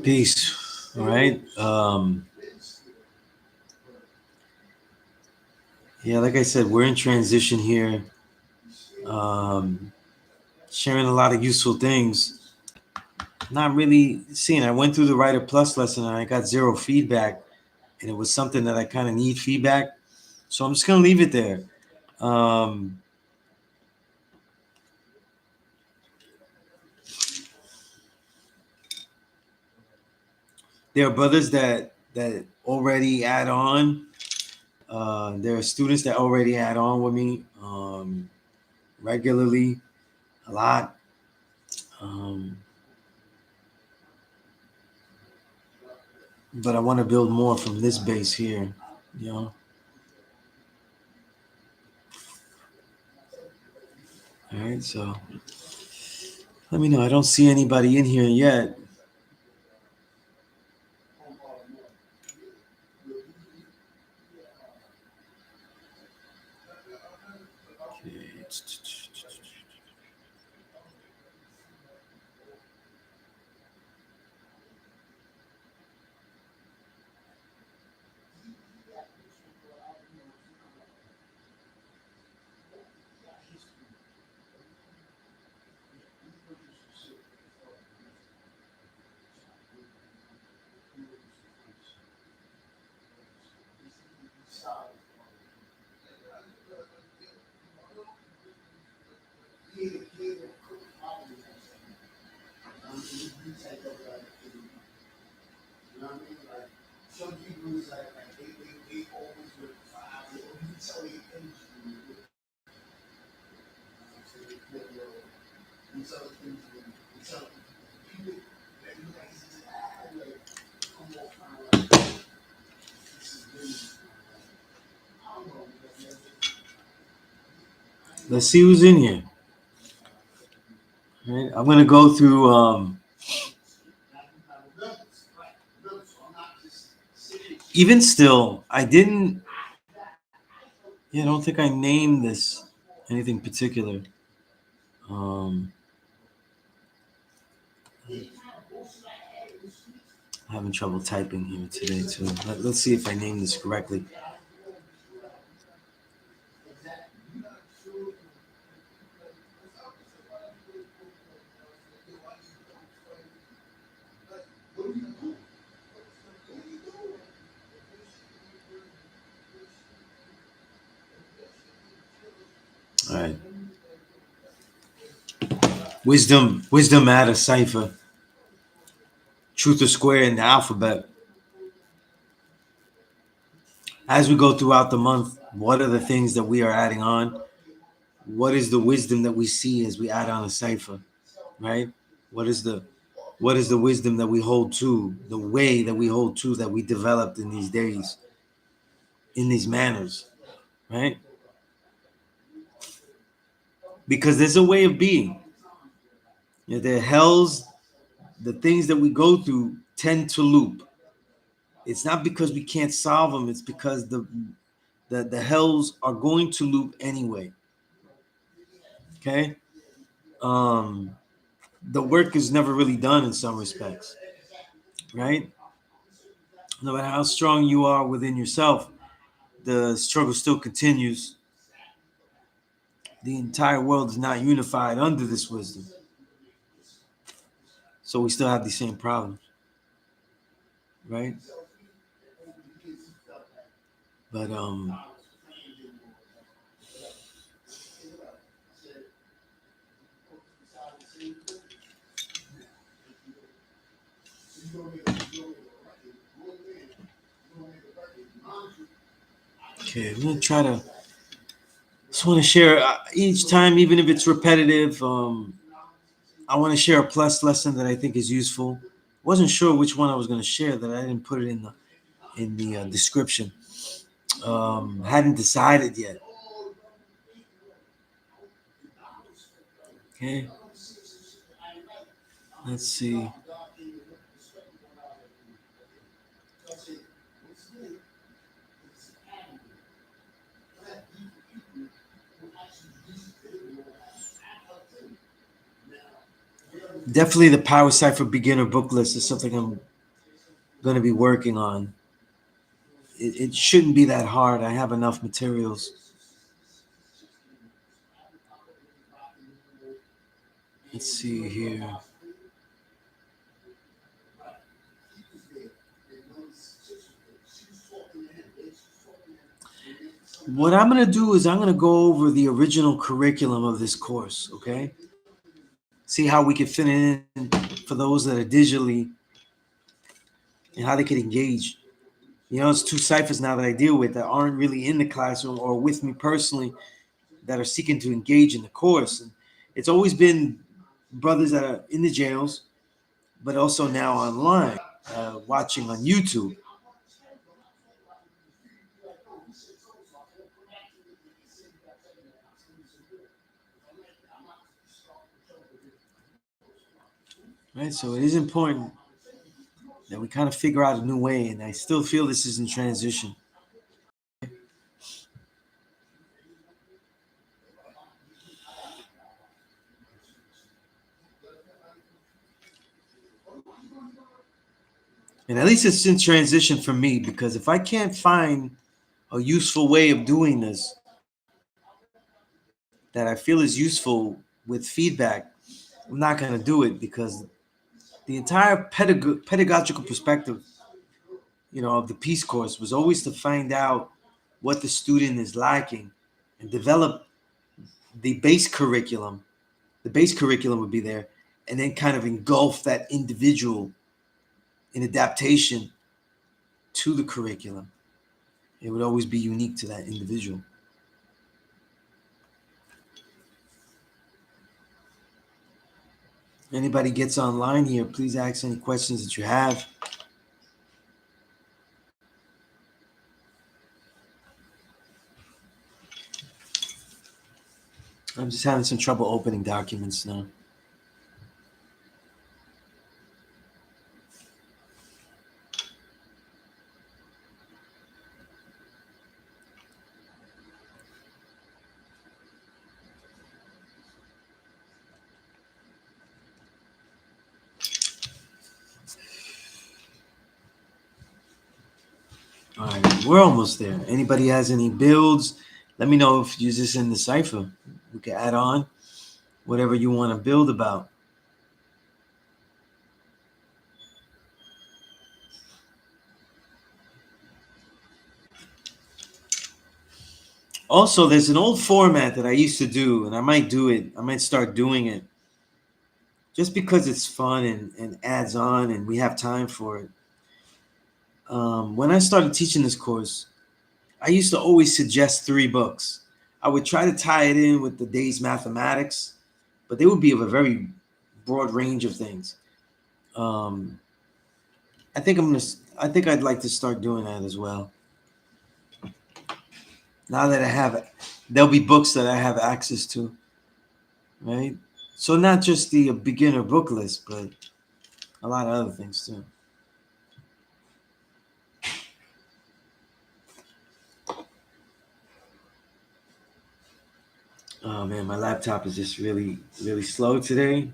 Peace. All right. Yeah, like I said, we're in transition here. Sharing a lot of useful things. Not really seeing. I went through the Writer Plus lesson and I got zero feedback, and it was something that I kind of need feedback. So I'm just gonna leave it there. There are brothers that already add on. There are students that already add on with me regularly, a lot. But I want to build more from this base here, you know. All right, so let me know. I don't see anybody in here yet. Let's see who's in here. All right, I'm gonna go through. Even still, I didn't. Yeah, I don't think I named this anything particular. I'm having trouble typing here today too. Let's see if I named this correctly. All right. Wisdom at a cipher. Truth or square in the alphabet. As we go throughout the month, what are the things that we are adding on? What is the wisdom that we see as we add on a cipher, right? What is the wisdom that we hold to, the way that we hold to that we developed in these days, in these manners, right? Because there's a way of being. You know, the hells, the things that we go through tend to loop. It's not because we can't solve them, it's because the hells are going to loop anyway. Okay? The work is never really done in some respects, right? No matter how strong you are within yourself, the struggle still continues. The entire world is not unified under this wisdom. So we still have these same problems, right? But okay, I'm gonna try to. Just want to share each time, even if it's repetitive. I want to share a plus lesson that I think is useful. Wasn't sure which one I was going to share that I didn't put it in the description. Hadn't decided yet. Okay, let's see. Definitely the Power Cipher beginner book list is something I'm going to be working on. It shouldn't be that hard. I have enough materials. Let's see here. What I'm going to do is I'm going to go over the original curriculum of this course, okay? See how we can fit it in for those that are digitally and how they can engage. You know, it's two ciphers now that I deal with that aren't really in the classroom or with me personally that are seeking to engage in the course. And it's always been brothers that are in the jails, but also now online, watching on YouTube. Right, so it is important that we kind of figure out a new way, and I still feel this is in transition. And at least it's in transition for me because if I can't find a useful way of doing this that I feel is useful with feedback, I'm not going to do it because the entire pedagogical perspective, you know, of the Peace course was always to find out what the student is lacking and develop the base curriculum. The base curriculum would be there, and then kind of engulf that individual in adaptation to the curriculum. It would always be unique to that individual. Anybody gets online here, please ask any questions that you have. I'm just having some trouble opening documents now. All right, we're almost there. Anybody has any builds? Let me know if you're just in the cipher. We can add on whatever you want to build about. Also, there's an old format that I used to do, and I might do it. I might start doing it just because it's fun and adds on, and we have time for it. When I started teaching this course, I used to always suggest 3 books. I would try to tie it in with the day's mathematics, but they would be of a very broad range of things. Um, I think I'm gonna. I think I'd like to start doing that as well. Now that I have it, there'll be books that I have access to, right? So not just the beginner book list, but a lot of other things too. Oh man, my laptop is just really, really slow today.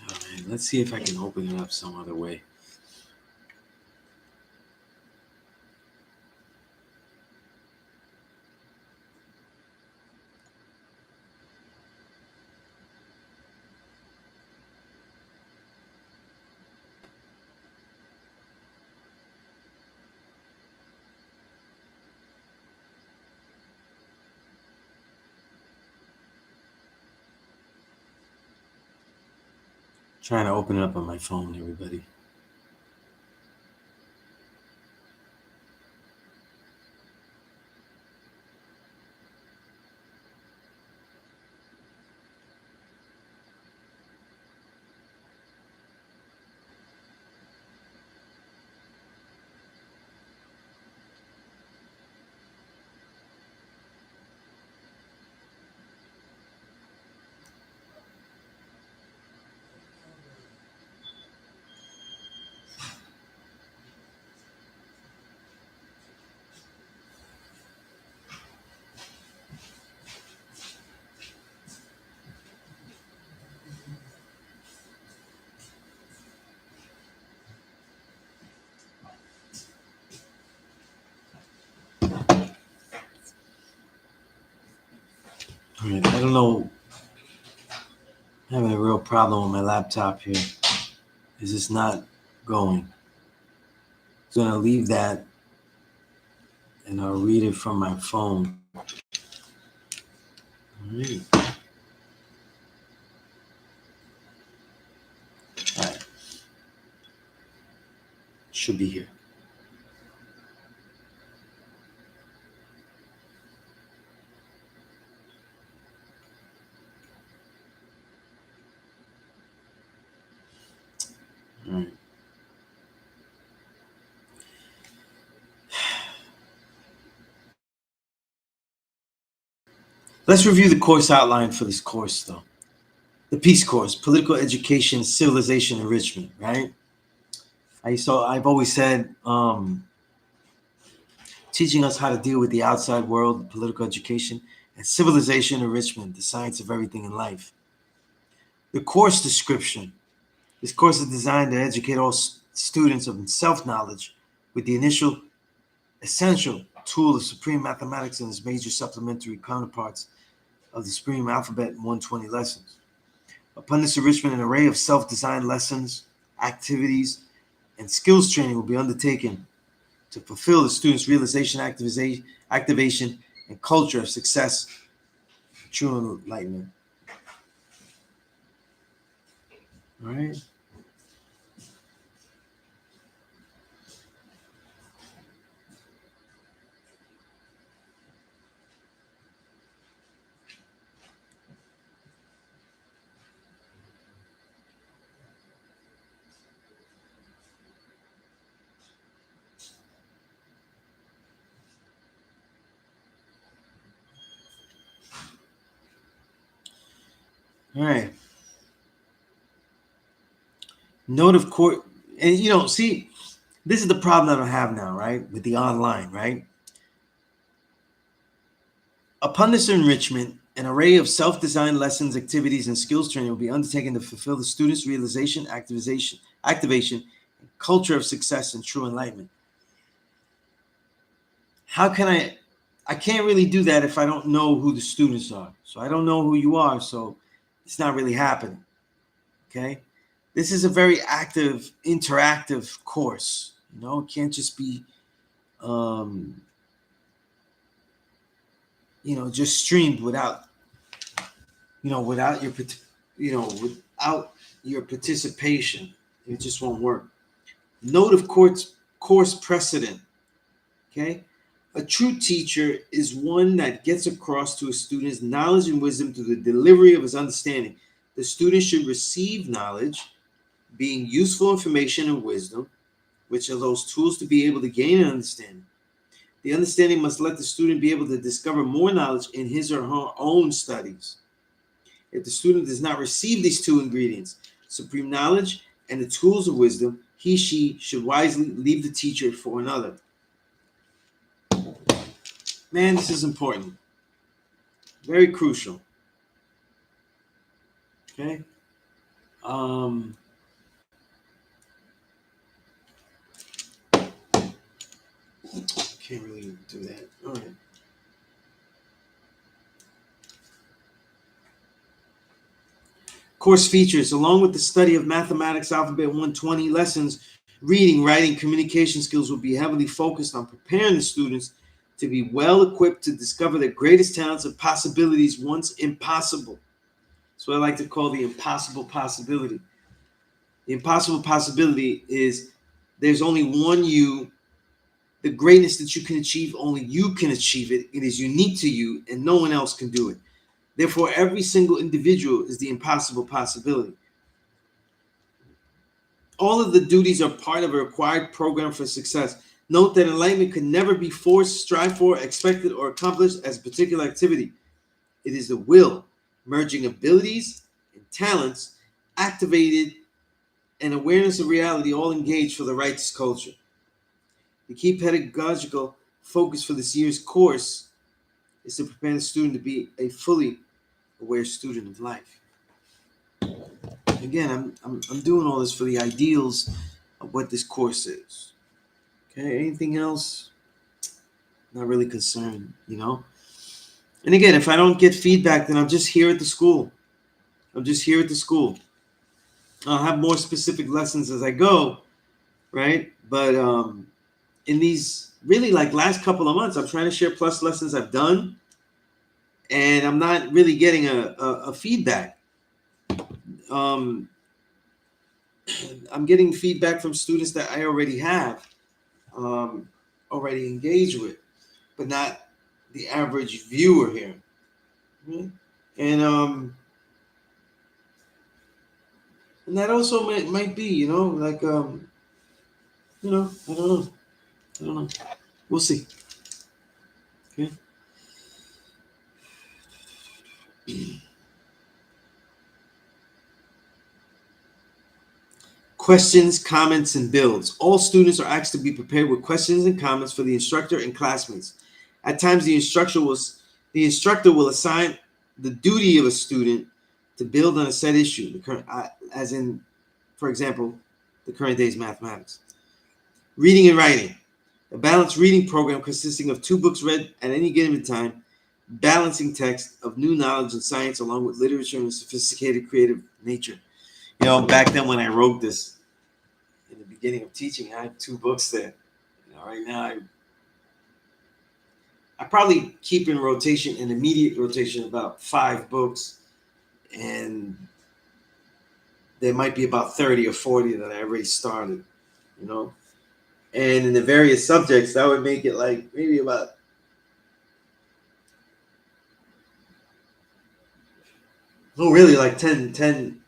Oh man, let's see if I can open it up some other way. Trying to open it up on my phone, everybody. All right, I don't know. I'm having a real problem with my laptop here. Is this not going? I'm gonna leave that and I'll read it from my phone. All right. All right. Should be here. All right. Let's review the course outline for this course, though. The Peace Course, Political Education, Civilization Enrichment, right? I've always said teaching us how to deal with the outside world, political education, and civilization enrichment, the science of everything in life. The course description. This course is designed to educate all students of self-knowledge with the initial essential tool of supreme mathematics and its major supplementary counterparts of the supreme alphabet in 120 lessons. Upon this enrichment, an array of self-designed lessons, activities, and skills training will be undertaken to fulfill the students' realization, activation, and culture of success, true enlightenment. All right. All right. Note of court, and see, this is the problem that I have now, right, with the online, right? Upon this enrichment, an array of self-designed lessons, activities, and skills training will be undertaken to fulfill the students' realization, activation, and culture of success and true enlightenment. How can I can't really do that if I don't know who the students are. So I don't know who you are, so it's not really happening. Okay? This is a very active, interactive course. It can't just be um, just streamed without without your participation. It just won't work. Note of course precedent. Okay. A true teacher is one that gets across to a student's knowledge and wisdom through the delivery of his understanding. The student should receive knowledge, being useful information and wisdom, which are those tools to be able to gain an understanding. The understanding must let the student be able to discover more knowledge in his or her own studies. If the student does not receive these two ingredients, supreme knowledge and the tools of wisdom, she should wisely leave the teacher for another. Man, this is important. Very crucial. Okay. Um, can't really do that. All right. Course features, along with the study of mathematics, alphabet 120 lessons, reading, writing, communication skills will be heavily focused on preparing the students to be well equipped to discover their greatest talents and possibilities once impossible. That's what I like to call the impossible possibility. The impossible possibility is there's only one you. The greatness that you can achieve, only you can achieve it. It is unique to you, and no one else can do it. Therefore, every single individual is the impossible possibility. All of the duties are part of a required program for success. Note that enlightenment can never be forced, strived for, expected, or accomplished as a particular activity. It is the will, merging abilities and talents, activated, and awareness of reality all engaged for the righteous culture. The key pedagogical focus for this year's course is to prepare the student to be a fully aware student of life. Again, I'm doing all this for the ideals of what this course is. Okay, anything else? Not really concerned, you know? And again, if I don't get feedback, then I'm just here at the school. I'm just here at the school. I'll have more specific lessons as I go, right? But in these really like last couple of months, I'm trying to share plus lessons I've done, and I'm not really getting a feedback. Um, I'm getting feedback from students that I already have, um, already engaged with, but not the average viewer here. Right? And and that also might be, like I don't know. I don't know. We'll see. Okay. Questions, comments, and builds. All students are asked to be prepared with questions and comments for the instructor and classmates. At times, the instructor will assign the duty of a student to build on a set issue, as in, for example, the current day's mathematics. Reading and writing. A balanced reading program consisting of 2 books read at any given time, balancing text of new knowledge and science along with literature and sophisticated creative nature. Back then when I wrote this in the beginning of teaching, I had 2 books there. Right now I probably keep in rotation, in immediate rotation, about 5 books, and there might be about 30 or 40 that I already started, you know. And in the various subjects, that would make it like maybe about really like 10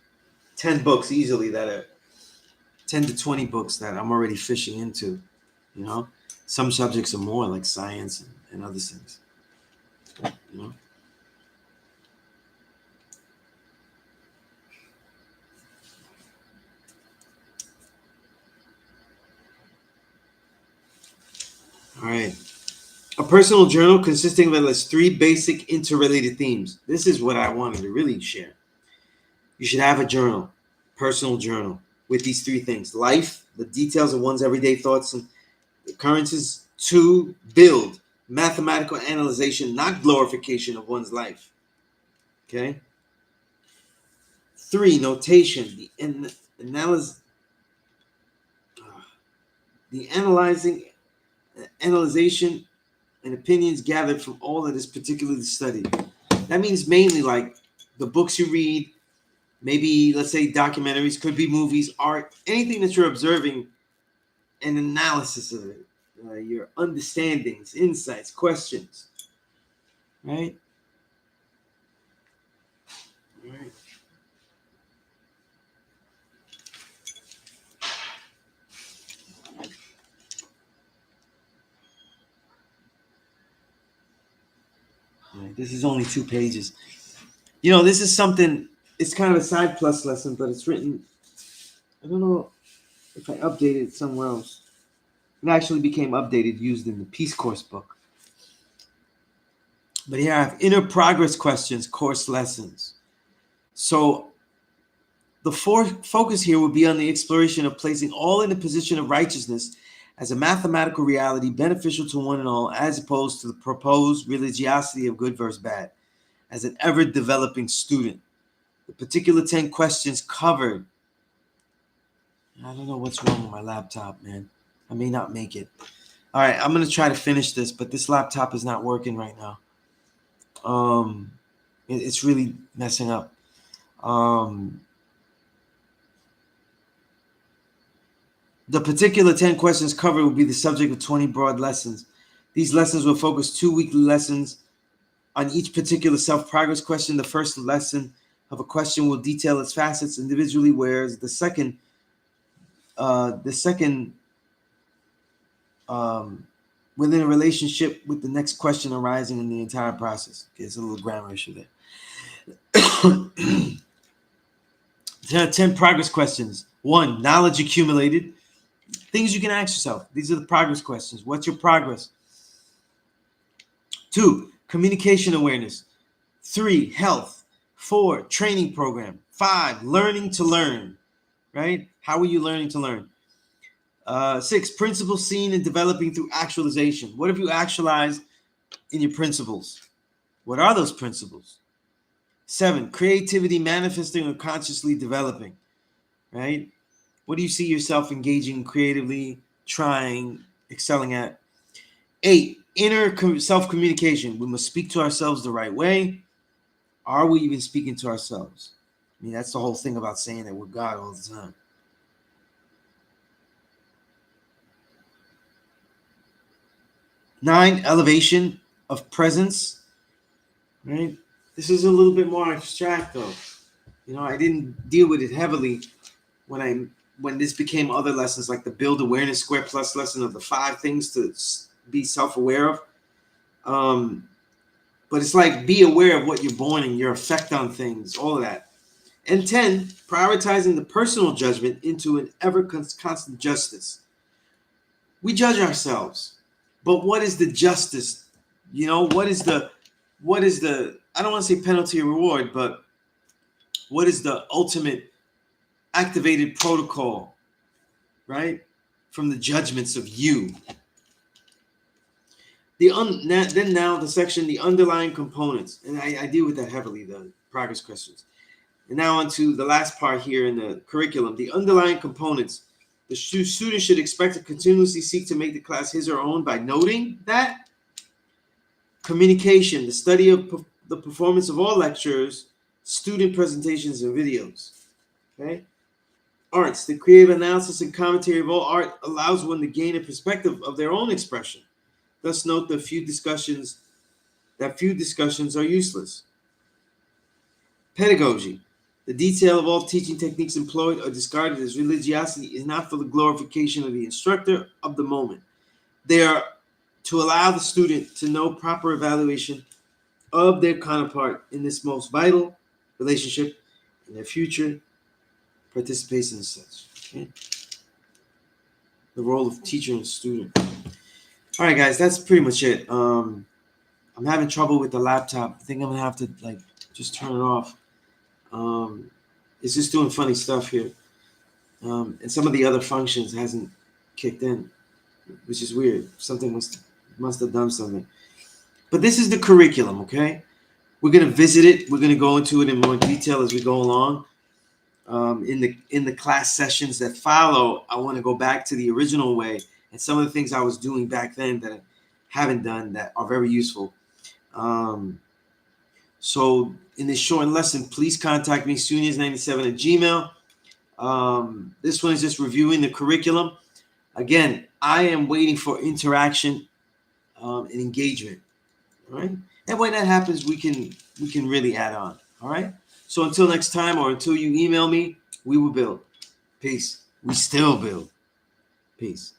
books easily that are 10 to 20 books that I'm already fishing into, you know. Some subjects are more like science and other things, you know. All right. A personal journal consisting of at least 3 basic interrelated themes. This is what I wanted to really share. You should have a journal, personal journal, with these 3 things: life, the details of one's everyday thoughts and occurrences; 2, build, mathematical analyzation, not glorification of one's life. Okay. 3, notation, the analyzing, analyzation, and opinions gathered from all that is particularly studied. That means mainly like the books you read, maybe let's say documentaries, could be movies, art, anything that you're observing, an analysis of it, your understandings, insights, questions, right? Right. Right. This is only 2 pages. This is something. It's kind of a side plus lesson, but it's written. I don't know if I updated it somewhere else. It actually became updated, used in the Peace Course book. But here I have inner progress questions, course lessons. So the focus here would be on the exploration of placing all in a position of righteousness as a mathematical reality beneficial to one and all, as opposed to the proposed religiosity of good versus bad, as an ever-developing student. The particular 10 questions covered. I don't know what's wrong with my laptop, man. I may not make it. All right, I'm going to try to finish this, but this laptop is not working right now. It's really messing up. The particular 10 questions covered will be the subject of 20 broad lessons. These lessons will focus 2 weekly lessons on each particular self-progress question. The first lesson of a question will detail its facets individually, whereas the second within a relationship with the next question arising in the entire process. Okay, it's a little grammar issue there. 10 progress questions. 1, knowledge accumulated. Things you can ask yourself. These are the progress questions. What's your progress? 2, communication awareness. 3, health. 4, training program. 5, learning to learn. Right? How are you learning to learn? 6, principles seen and developing through actualization. What have you actualized in your principles? What are those principles? 7, creativity manifesting or consciously developing. Right? What do you see yourself engaging creatively, trying, excelling at? 8, inner self-communication. We must speak to ourselves the right way. Are we even speaking to ourselves? I mean, that's the whole thing about saying that we're God all the time. 9, elevation of presence. Right? This is a little bit more abstract, though. You know, I didn't deal with it heavily when this became other lessons, like the build awareness square plus lesson of the 5 things to be self-aware of. But it's like, be aware of what you're born and your effect on things, all of that. And 10, prioritizing the personal judgment into an ever constant justice. We judge ourselves, but what is the justice? You know, what is the I don't want to say penalty or reward, but what is the ultimate activated protocol, right? From the judgments of you. Then now the section, the underlying components, and I deal with that heavily, the progress questions. And now on to the last part here in the curriculum, the underlying components. The student should expect to continuously seek to make the class his or her own by noting that communication, the study of the performance of all lectures, student presentations, and videos. Okay. Arts, the creative analysis and commentary of all art allows one to gain a perspective of their own expression. Thus, note that few discussions are useless. Pedagogy, the detail of all teaching techniques employed or discarded as religiosity is not for the glorification of the instructor of the moment. They are to allow the student to know proper evaluation of their counterpart in this most vital relationship in their future participation and such. Okay? The role of teacher and student. All right, guys, that's pretty much it. I'm having trouble with the laptop. I think I'm gonna have to just turn it off. It's just doing funny stuff here, and some of the other functions hasn't kicked in, which is weird. Something must have done something. But this is the curriculum, okay? We're gonna visit it. We're gonna go into it in more detail as we go along. In the class sessions that follow, I want to go back to the original way and some of the things I was doing back then that I haven't done that are very useful. So in this short lesson, please contact me, sunias97@gmail. This one is just reviewing the curriculum. Again, I am waiting for interaction and engagement. All right. And when that happens, we can really add on. All right. So until next time, or until you email me, we will build. Peace. We still build. Peace.